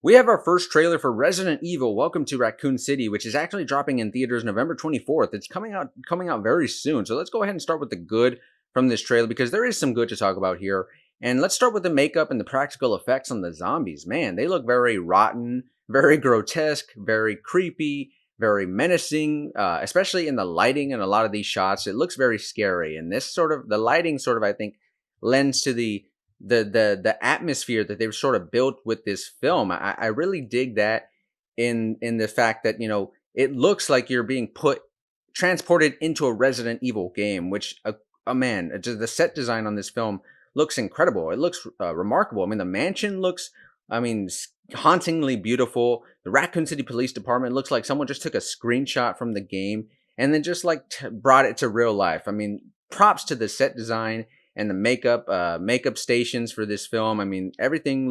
We have our first trailer for Resident Evil Welcome to Raccoon City, which is actually dropping in theaters November 24th. It's coming out very soon. So let's go ahead and start with the good from this trailer because there is some good to talk about here. And let's start with the makeup and the practical effects on the zombies. Man, they look very rotten, very grotesque, very creepy, very menacing, especially in the lighting in a lot of these shots. It looks very scary. And the lighting sort of, I think, lends to the atmosphere that they've sort of built with this film. I really dig that in the fact that it looks like you're being transported into a Resident Evil game, which man, the set design on this film looks incredible. It looks remarkable. I mean, the mansion looks, hauntingly beautiful. The Raccoon City Police Department looks like someone just took a screenshot from the game and then just like brought it to real life. I mean, props to the set design and the makeup stations for this film. I mean, everything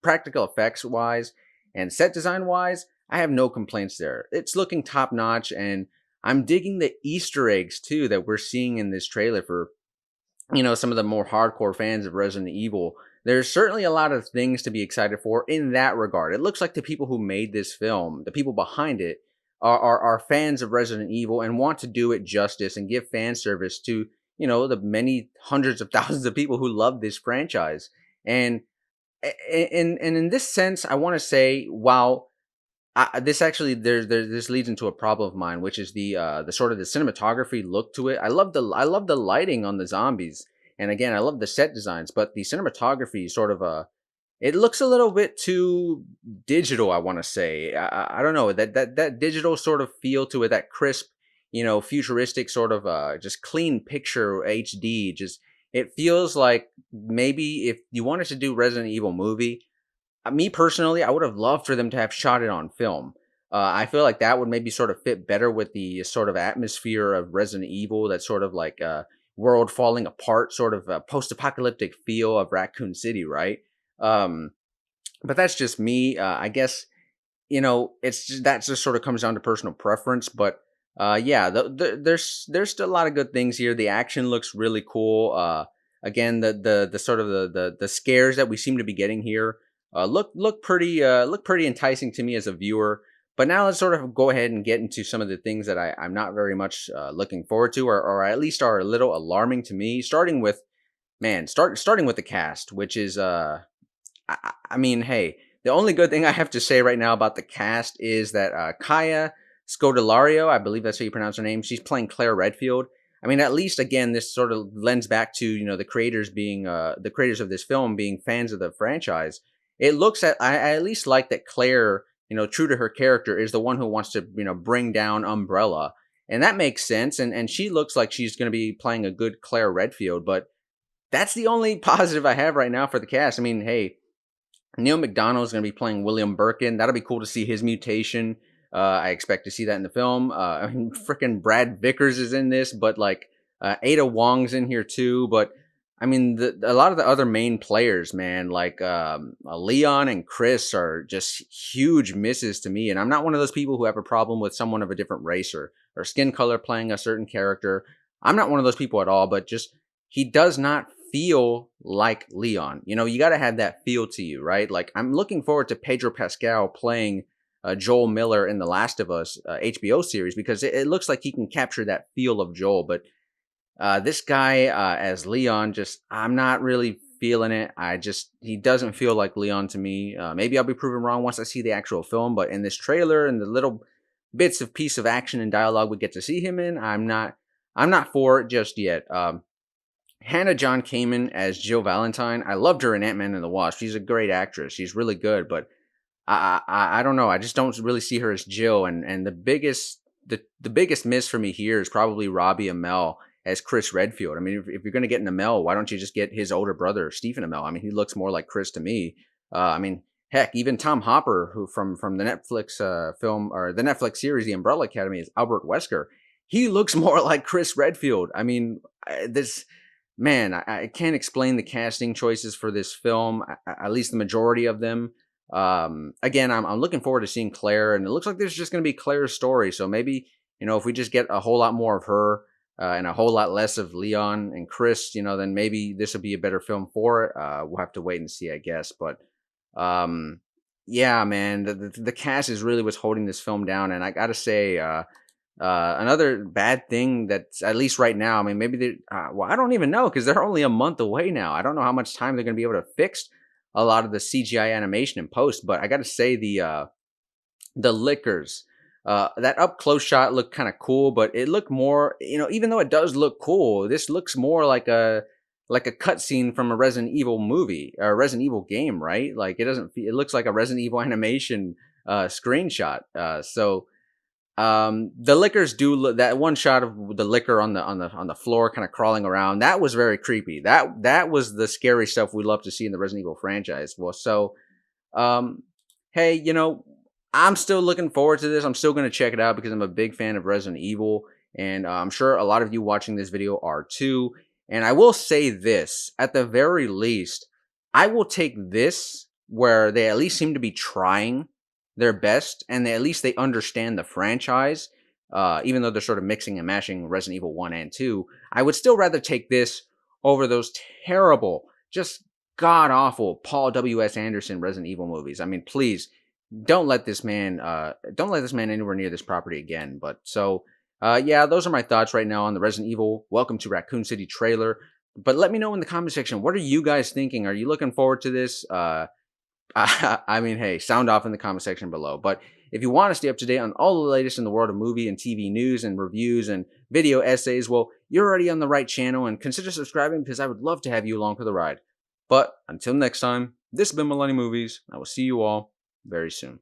practical effects wise and set design wise, I have no complaints there. It's looking top notch, and I'm digging the Easter eggs too that we're seeing in this trailer for some of the more hardcore fans of Resident Evil. There's certainly a lot of things to be excited for in that regard. It looks like the people who made this film, the people behind it, are fans of Resident Evil and want to do it justice and give fan service to the many hundreds of thousands of people who love this franchise. And in this sense, I want to say, while this actually this leads into a problem of mine, which is the sort of the cinematography look to it. I love the lighting on the zombies, and again, I love the set designs, but the cinematography sort of it looks a little bit too digital. I want to say, I don't know, that digital sort of feel to it, that crisp, futuristic sort of just clean picture HD. Just, it feels like maybe if you wanted to do Resident Evil movie, me personally, I would have loved for them to have shot it on film. I feel like that would maybe sort of fit better with the sort of atmosphere of Resident Evil, that sort of like world falling apart, sort of post-apocalyptic feel of Raccoon City, right? Um, but that's just me. I guess that just sort of comes down to personal preference. But yeah, there's still a lot of good things here. The action looks really cool. Again, the sort of the scares that we seem to be getting here look pretty enticing to me as a viewer. But now let's sort of go ahead and get into some of the things that I'm not very much looking forward to, or at least are a little alarming to me. Starting with starting with the cast, which is I mean, hey, the only good thing I have to say right now about the cast is that Kaya Scodelario, I believe that's how you pronounce her name, she's playing Claire Redfield. I mean, at least again, this sort of lends back to the creators being the creators of this film being fans of the franchise. It looks I at least like that Claire, true to her character, is the one who wants to bring down Umbrella, and that makes sense. And she looks like she's going to be playing a good Claire Redfield. But that's the only positive I have right now for the cast. I mean, hey, Neil McDonough is going to be playing William Birkin. That'll be cool to see his mutation. I expect to see that in the film. I mean, freaking Brad Vickers is in this, but like Ada Wong's in here too. But I mean, a lot of the other main players, man, like Leon and Chris, are just huge misses to me. And I'm not one of those people who have a problem with someone of a different race or skin color playing a certain character. I'm not one of those people at all. But just, he does not feel like Leon. You got to have that feel to you, right? Like, I'm looking forward to Pedro Pascal playing Joel Miller in The Last of Us HBO series, because it looks like he can capture that feel of Joel. But this guy as Leon, just, I'm not really feeling it. He doesn't feel like Leon to me. Maybe I'll be proven wrong once I see the actual film, but in this trailer and the little bits of piece of action and dialogue we get to see him in, I'm not for it just yet. Hannah John Kamen as Jill Valentine. I loved her in Ant-Man and the Wasp. She's a great actress. She's really good, but I don't know. I just don't really see her as Jill. And the biggest miss for me here is probably Robbie Amell as Chris Redfield. I mean, if you're going to get an Amell, why don't you just get his older brother, Stephen Amell? I mean, he looks more like Chris to me. I mean, heck, even Tom Hopper, who from the Netflix film, or the Netflix series, The Umbrella Academy, is Albert Wesker. He looks more like Chris Redfield. I mean, I can't explain the casting choices for this film, at least the majority of them. Again, I'm looking forward to seeing Claire, and it looks like there's just going to be Claire's story. So maybe, if we just get a whole lot more of her and a whole lot less of Leon and Chris, then maybe this will be a better film for it. We'll have to wait and see, I guess. But yeah, man, the cast is really what's holding this film down, and I gotta say, another bad thing that's at least right now. I mean, maybe they. Well, I don't even know because they're only a month away now. I don't know how much time they're gonna be able to fix a lot of the CGI animation in post. But I gotta say, the liquors. That up close shot looked kind of cool, but it looked more, even though it does look cool, this looks more like a cutscene from a Resident Evil movie or a Resident Evil game, right? Like it doesn't. It looks like a Resident Evil animation screenshot. The liquors do look, that one shot of the liquor on the floor, kind of crawling around. That was very creepy. That was the scary stuff we love to see in the Resident Evil franchise. Well, so um, hey, I'm still looking forward to this. I'm still going to check it out because I'm a big fan of Resident Evil, and I'm sure a lot of you watching this video are too. And I will say this, at the very least, I will take this where they at least seem to be trying their best, and at least they understand the franchise. Even though they're sort of mixing and mashing Resident Evil 1 and 2, I would still rather take this over those terrible, just god awful Paul W.S. Anderson Resident Evil movies. I mean, please don't let this man anywhere near this property again. But so yeah, those are my thoughts right now on the Resident Evil Welcome to Raccoon City trailer. But let me know in the comment section, what are you guys thinking? Are you looking forward to this? I mean, hey, sound off in the comment section below. But if you want to stay up to date on all the latest in the world of movie and TV news and reviews and video essays, well, you're already on the right channel, and consider subscribing because I would love to have you along for the ride. But until next time, this has been Millennium Movies. I will see you all very soon.